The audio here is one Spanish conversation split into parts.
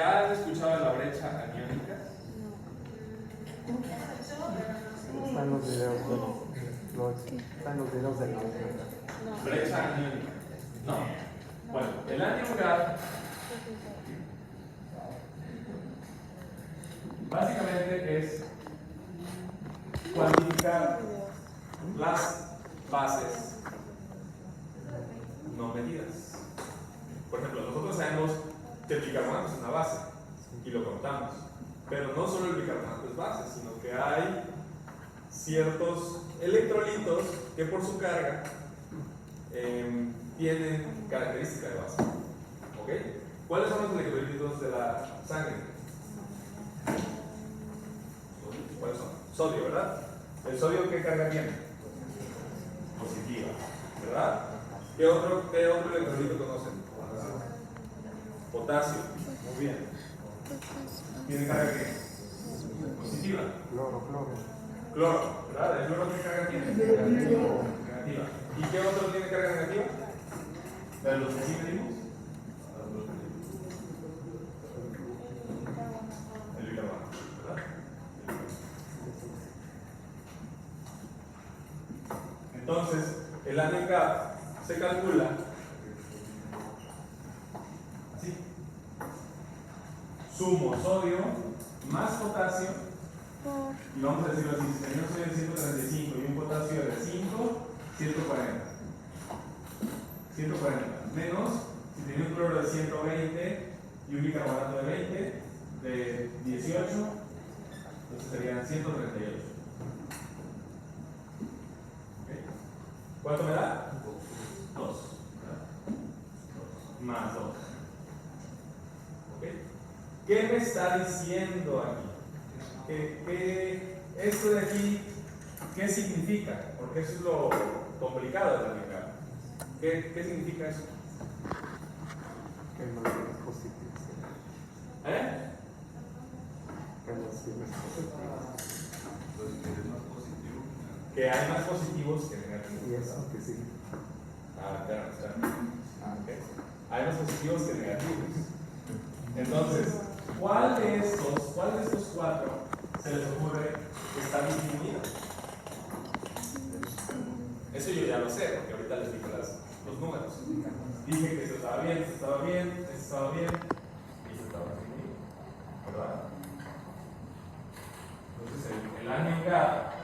¿Han escuchado de la brecha aniónica? Están los videos de la Brecha aniónica. No. Bueno, el anion gap básicamente es cuantificar las bases no medidas. Por ejemplo, nosotros sabemos que el bicarbonato es una base y lo contamos, pero no solo el bicarbonato es base, sino que hay ciertos electrolitos que por su carga tienen característica de base. ¿Ok? ¿Cuáles son los electrolitos de la sangre? ¿Cuáles son? Sodio, ¿verdad? ¿El sodio qué carga tiene? Positiva, ¿verdad? ¿Qué otro electrolito conocen? Potasio. Muy bien. ¿Tiene carga qué? Positiva. Cloro, ¿verdad? ¿El cloro qué carga tiene? Negativa. ¿Y qué otro tiene carga negativa? ¿De los que sí medimos? El bicarbonato, ¿verdad? Entonces, el anion gap se calcula así: sumo sodio más potasio, y vamos a decirlo así: si tenía un sodio de 135 y un potasio de 5, 140. 140 menos si tenía un cloro de 120 y un bicarbonato de 20, de 18, entonces serían 138. ¿Okay? ¿Cuánto me da? 2. Más 2. ¿Okay? ¿Qué me está diciendo aquí? Esto de aquí, ¿qué significa? Porque eso es lo complicado de la bicarbonato. ¿Qué significa eso? Que no es positivo. ¿Eh? Relaciones positivas. Que hay más positivos que negativos. ¿Y eso qué significa? Espera. Okay. Hay más positivos que negativos. Entonces, ¿cuál de estos 4 se les ocurre que está disminuido? Eso yo ya lo sé, porque ahorita les digo los números. Dije que esto estaba bien, esto estaba bien, esto estaba bien, y esto estaba disminuido, ¿verdad? Entonces, el anion gap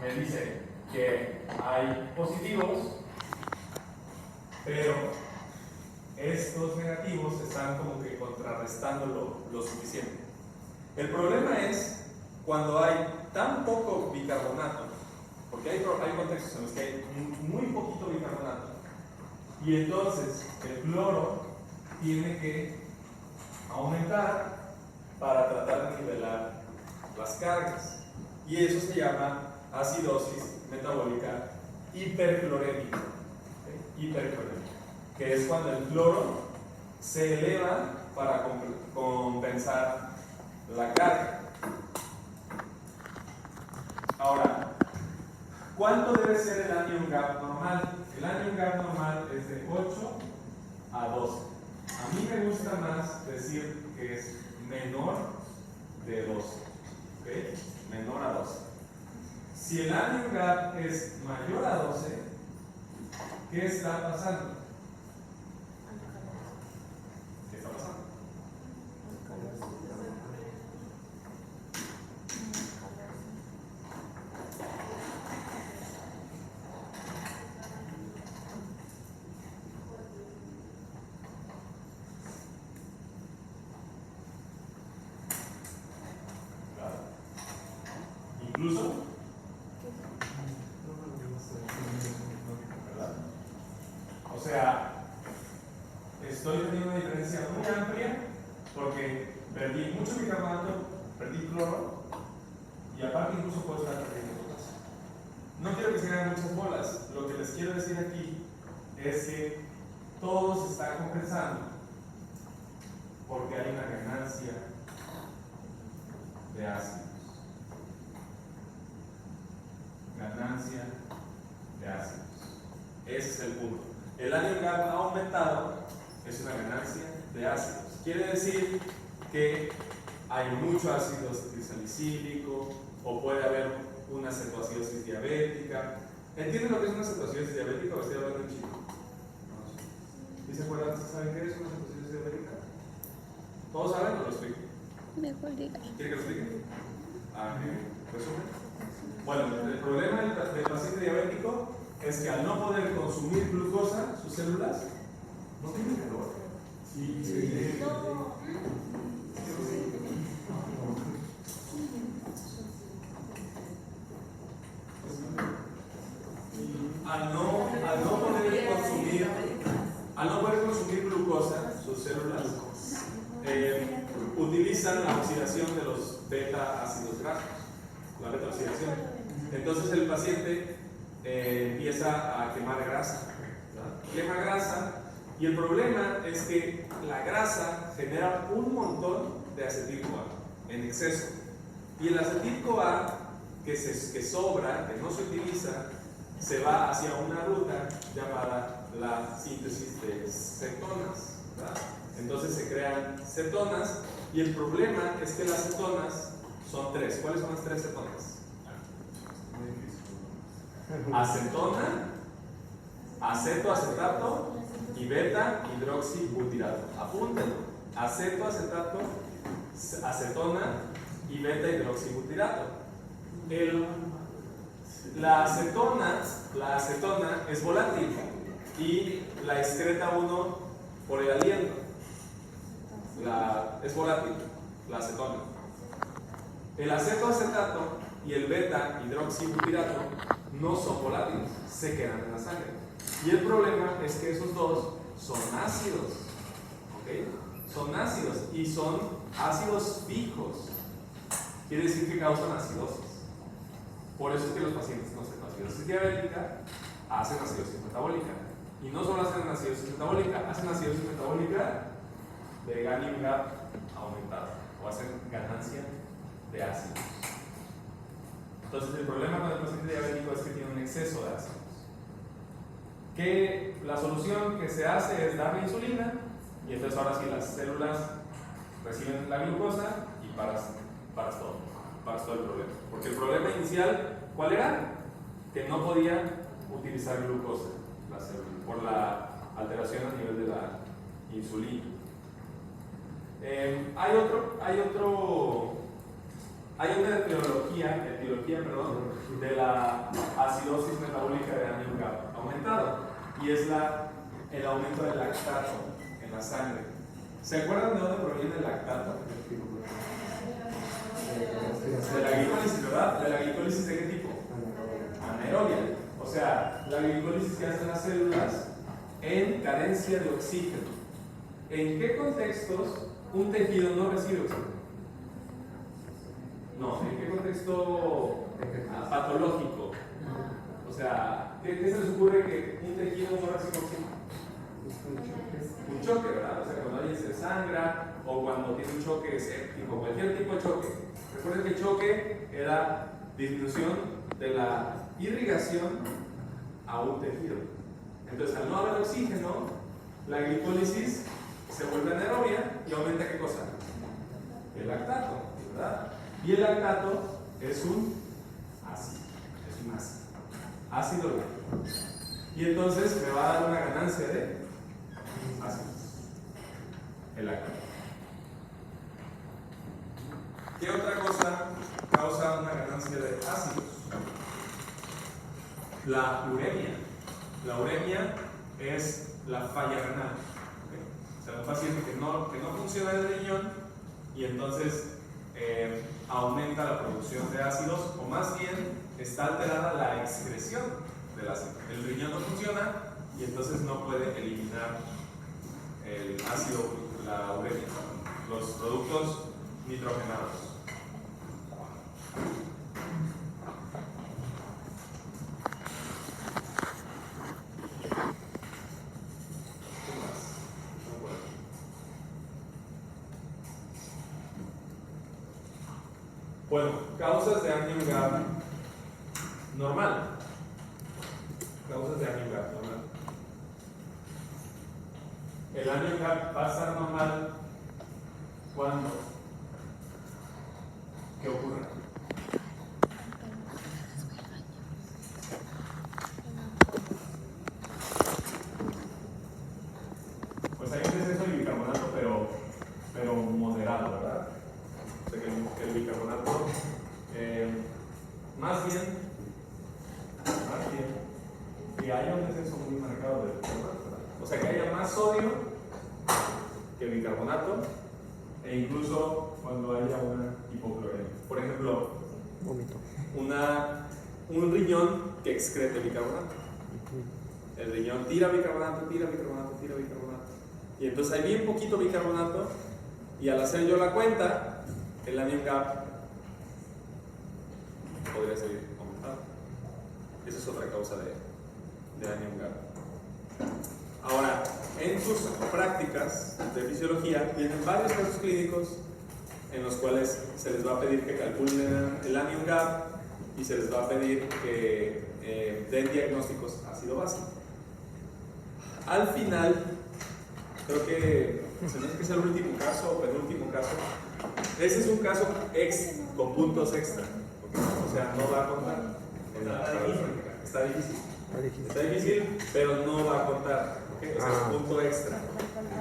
me dice que hay positivos, pero estos negativos están como que contrarrestando lo suficiente. El problema es cuando hay tan poco bicarbonato, porque hay contextos en los que hay muy poquito bicarbonato, y entonces el cloro tiene que aumentar para tratar de nivelar las cargas, y eso se llama acidosis metabólica hiperclorémica. Hiperclorémica, que es cuando el cloro se eleva para compensar la carga. Ahora, ¿cuánto debe ser el anion gap normal? El anion gap normal es de 8 a 12. A mí me gusta más decir que es menor de 12. ¿Okay? Menor a 12. Si el anion gap es mayor a 12, ¿qué está pasando? ¿Qué está pasando? Claro. Incluso, ¿verdad? O sea, estoy teniendo una diferencia muy amplia porque perdí mucho bicarbonato, perdí cloro, y aparte incluso puedo estar perdiendo potasio. No quiero que se hagan muchas bolas. Lo que les quiero decir aquí es que todo se está compensando porque hay una ganancia de ácidos. Ganancia de ácidos. Ese es el punto. El anion gap ha aumentado, es una ganancia de ácidos. Quiere decir que hay mucho ácido salicílico o puede haber una cetoacidosis diabética. ¿Entienden lo que es una cetoacidosis diabética o estoy hablando en chino? ¿Sí se acuerdan? ¿Saben qué es una cetoacidosis diabética? ¿Todos saben o lo explico? Mejor diga. ¿Quiere que lo explique? ¿Resumen? Bueno, el problema del paciente diabético es que al no poder consumir glucosa, sus células no tienen calor. Sí. Al no poder consumir glucosa, sus células utilizan la oxidación de los beta ácidos grasos, la beta oxidación. Entonces el paciente empieza a quemar grasa, ¿verdad? Quema grasa, y el problema es que la grasa genera un montón de acetil-CoA en exceso, y el acetil-CoA que sobra, que no se utiliza, se va hacia una ruta llamada la síntesis de cetonas, ¿verdad? Entonces se crean cetonas, y el problema es que las cetonas son tres. ¿Cuáles son las tres cetonas? Acetona, acetoacetato y beta-hidroxibutirato. Apúntenlo. Acetoacetato, acetona y beta-hidroxibutirato. La acetona es volátil y la excreta uno por el aliento. Es volátil, la acetona. El acetoacetato y el beta-hidroxibutirato no son volátiles, se quedan en la sangre. Y el problema es que esos dos son ácidos, ¿ok? Son ácidos y son ácidos fijos. Quiere decir que causan acidosis. Por eso es que los pacientes con cetoacidosis diabética hacen acidosis metabólica. Y no solo hacen acidosis metabólica, hacen acidosis metabólica de Ganglion Gap aumentado, o hacen ganancia de ácidos. Entonces el problema con el paciente diabético es que tiene un exceso de ácidos. Que la solución que se hace es darle insulina, y entonces ahora sí las células reciben la glucosa y paras todo el problema. Porque el problema inicial, ¿cuál era? Que no podía utilizar glucosa la célula por la alteración a nivel de la insulina. Hay una etiología, de la acidosis metabólica de Ganglion Gap aumentado, y es el aumento del lactato en la sangre. ¿Se acuerdan de dónde proviene el lactato? De la glicólisis, ¿verdad? ¿De la glicólisis de qué tipo? Anaerobia. O sea, la glicólisis que hacen las células en carencia de oxígeno. ¿En qué contextos un tejido no recibe oxígeno? No, ¿en qué contexto patológico? O sea, ¿qué se les ocurre que un tejido no recibe oxígeno? Un choque, ¿verdad? O sea, cuando alguien se desangra o cuando tiene un choque séptico, cualquier tipo de choque. Recuerden que el choque era disminución de la irrigación a un tejido. Entonces, al no haber oxígeno, la glicólisis se vuelve anaerobia y aumenta ¿qué cosa? El lactato, ¿verdad? Y el lactato es un ácido, ácido láctico. Y entonces me va a dar una ganancia de ácidos, el lactato. ¿Qué otra cosa causa una ganancia de ácidos? La uremia. La uremia es la falla renal. ¿Okay? O sea, un paciente que no funciona el riñón y entonces aumenta la producción de ácidos, o más bien está alterada la excreción del ácido. El riñón no funciona y entonces no puede eliminar el ácido, la uremia, los productos nitrogenados. Bueno, causas de Ganglion Gap normal. Causas de Ganglion Gap normal. El Ganglion Gap va a estar normal ¿Cuándo? ¿Qué ocurre? Pues hay un exceso de bicarbonato, pero moderado, ¿verdad? O sea que el bicarbonato, más bien, que haya un descenso muy marcado del bicarbonato, ¿verdad? O sea que haya más sodio que bicarbonato, e incluso cuando haya una hipocloремia. Por ejemplo, Vómito. un riñón que excrete bicarbonato. El riñón tira bicarbonato, tira bicarbonato, tira bicarbonato. Y entonces hay bien poquito bicarbonato, y al hacer yo la cuenta, el anion gap podría seguir aumentando. Esa es otra causa de anion gap. Ahora, en sus prácticas de fisiología vienen varios casos clínicos en los cuales se les va a pedir que calculen el anion gap y se les va a pedir que den diagnósticos ácido-base. Al final, creo que se tiene que ser el último caso o penúltimo caso. Ese es un caso con puntos extra, o sea, no va a contar en la práctica. Está difícil. Está difícil, pero no va a contar. ¿Okay? Ese es un punto extra.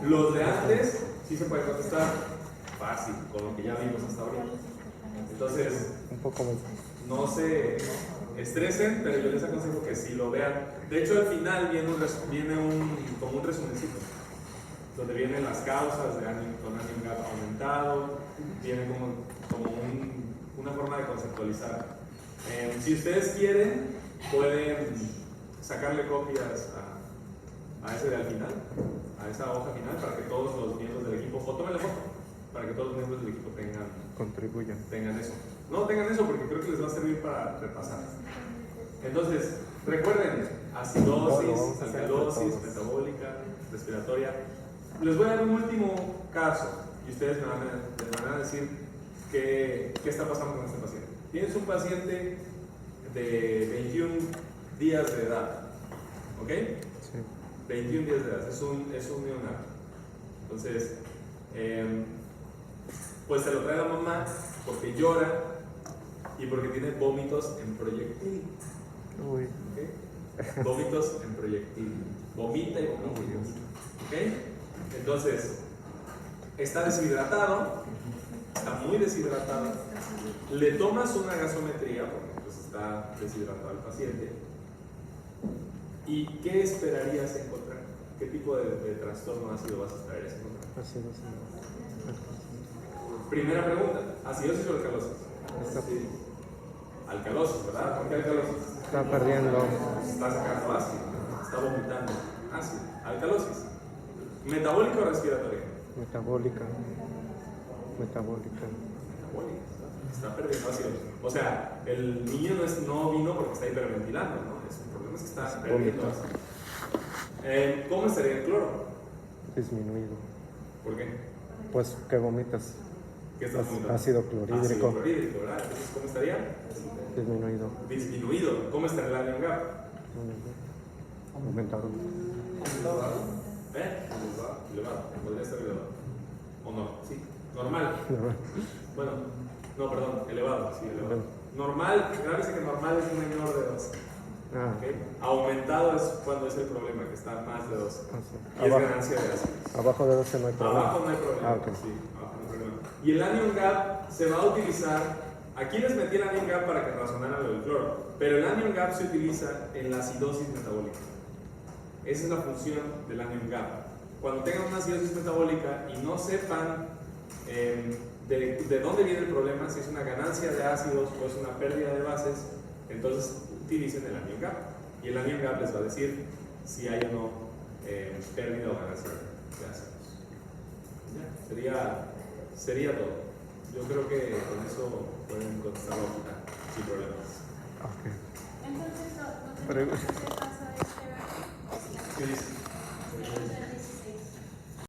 Los de antes sí se puede contestar fácil, con lo que ya vimos hasta ahorita. Entonces, Un poco más. no se estresen, pero yo les aconsejo que sí lo vean. De hecho, al final viene como un resumencito, donde vienen las causas con anion gap aumentado, viene como una forma de conceptualizar. Si ustedes quieren, pueden sacarle copias a ese de al final, a esa hoja final, para que todos los miembros del equipo, o tomen la foto, para que todos los miembros del equipo tengan eso. No tengan eso porque creo que les va a servir para repasar. Entonces, recuerden, acidosis, alcalosis, metabólica, respiratoria. Les voy a dar un último caso y ustedes me van a decir qué está pasando con este paciente. Tienes un paciente de 21 días de edad, ¿ok? Sí. 21 días de edad, es un neonato. Entonces, pues se lo trae la mamá porque llora y porque tiene vómitos en proyectil. Uy. ¿Okay? Vómitos en proyectil. Vomita y vomita. ¿Okay? Entonces, está deshidratado, está muy deshidratado. Le tomas una gasometría porque pues, está deshidratado el paciente. ¿Y qué esperarías encontrar? ¿Qué tipo de trastorno ácido vas a esperar encontrar? Primera pregunta, ¿acidosis o alcalosis? Sí. Alcalosis, ¿verdad? ¿Por qué alcalosis? Está perdiendo. Está sacando ácido, está vomitando ácido. Alcalosis. ¿Metabólica o respiratoria? Metabólica. Está perdiendo ácido. O sea, el niño no vino porque está hiperventilando, ¿no? El problema es que está perdiendo ácido. ¿Cómo estaría el cloro? Disminuido. ¿Por qué? Pues que vomitas. ¿Qué estás vomitando? Ácido clorhídrico. Ácido clorhídrico, ¿verdad? Entonces, ¿cómo estaría? Disminuido. Disminuido. ¿Cómo está el anion gap? Aumentado. Elevado. Podría estar elevado. ¿O no? Sí. Normal. Bueno, no, perdón. Elevado. Sí, elevado. Normal. Grábese que normal es menor de 2. ¿Okay? Aumentado es cuando es el problema, que está más de 2. Y es ganancia de ácidos. Abajo de 12 no hay problema. Abajo no hay problema. Okay. Sí, abajo no hay problema. Y el anion gap se va a utilizar. Aquí les metí el anion gap para que razonaran lo del cloro, pero el anion gap se utiliza en la acidosis metabólica. Esa es la función del anion gap. Cuando tengan una acidosis metabólica y no sepan de dónde viene el problema, si es una ganancia de ácidos o es una pérdida de bases, entonces utilicen el anion gap. Y el anion gap les va a decir si hay o no pérdida o ganancia de ácidos. Ya, sería todo. Yo creo que con eso pueden contestar ahorita sin problemas. Okay. Entonces, ¿no tenemos que hacer caso a este? ¿Qué dice?